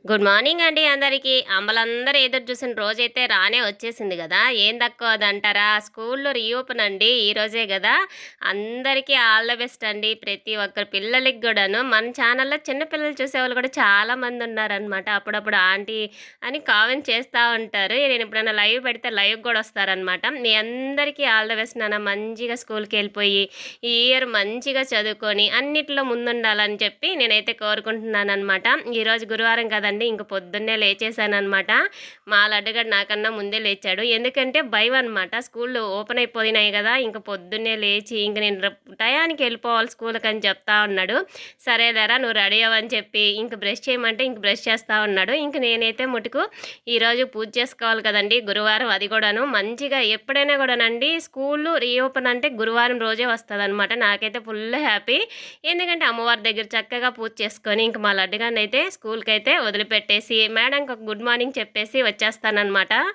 Good morning అండి అందరికీ. అమ్మలందరూ ఎదురు చూసిన రోజైతే రానే వచ్చేసింది గదా! ఏం తక్కువ అదంటారా? స్కూల్‌లో రీఓపెన్ అండి ఈరోజే గదా! అందరికీ ఆల్ ద బెస్ట్ అండి. ప్రతి ఒక్కరి పిల్లలకి గూడాను. మన ఛానల్‌లో చిన్న పిల్లలు చూసేవాళ్ళు కూడా చాలా మందున్నారనమాట. అప్పుడప్పుడు ఆంటీ అని కామెంట్ చేస్తా ఉంటారు. నేను ఎప్పుడైనా లైవ్ పెడితే లైవ్‌కి గూడా వస్తారనమాట. మీ అందరికీ ఆల్ ద బెస్ట్ నాన్న. మంచిగా స్కూల్‌కెళ్ళిపోయి, ఈ ఇయర్ మంచిగా చదువుకొని అన్నిట్లో ముందుండాలని చెప్పి నేనైతే కోరుకుంటున్నాననమాట. ఈరోజు గురువారం కదండీ! ఇంక పొద్దున్నే లేచేసాననమాట. మా లడ్డుగాడు నాకన్నా ముందే లేచాడు. ఎందుకంటే భయం అనమాట. స్కూళ్ళు ఓపెన్ అయిపోయినాయి గదా! ఇంక పొద్దున్నే లేచి ఇంక నేను టయానికి వెళ్ళిపోవాలి స్కూలుకని చెప్తా ఉన్నాడు. సరేలేరా నువ్వు రెడీ అవ్వని చెప్పి ఇంక బ్రష్ చేయమంటే ఇంక బ్రష్ చేస్తా ఉన్నాడు. ఇంక నేనైతే మటుకు ఈరోజు పూజ చేసుకోవాలి కదండీ! గురువారం అది కూడాను. మంచిగా ఎప్పుడైనా కూడానండి స్కూళ్ళు రీఓపెన్ అంటే గురువారం రోజే వస్తదనమాట. నాకైతే ఫుల్ హ్యాపీ. ఎందుకంటే అమ్మవారి దగ్గర చక్కగా పూజ చేసుకొని ఇంక మా లడ్డుగాడినైతే స్కూల్‌కైతే వదిలిపెట్టేసి మేడంకి ఒక గుడ్ మార్నింగ్ చెప్పేసి వచ్చేస్తాననమాట.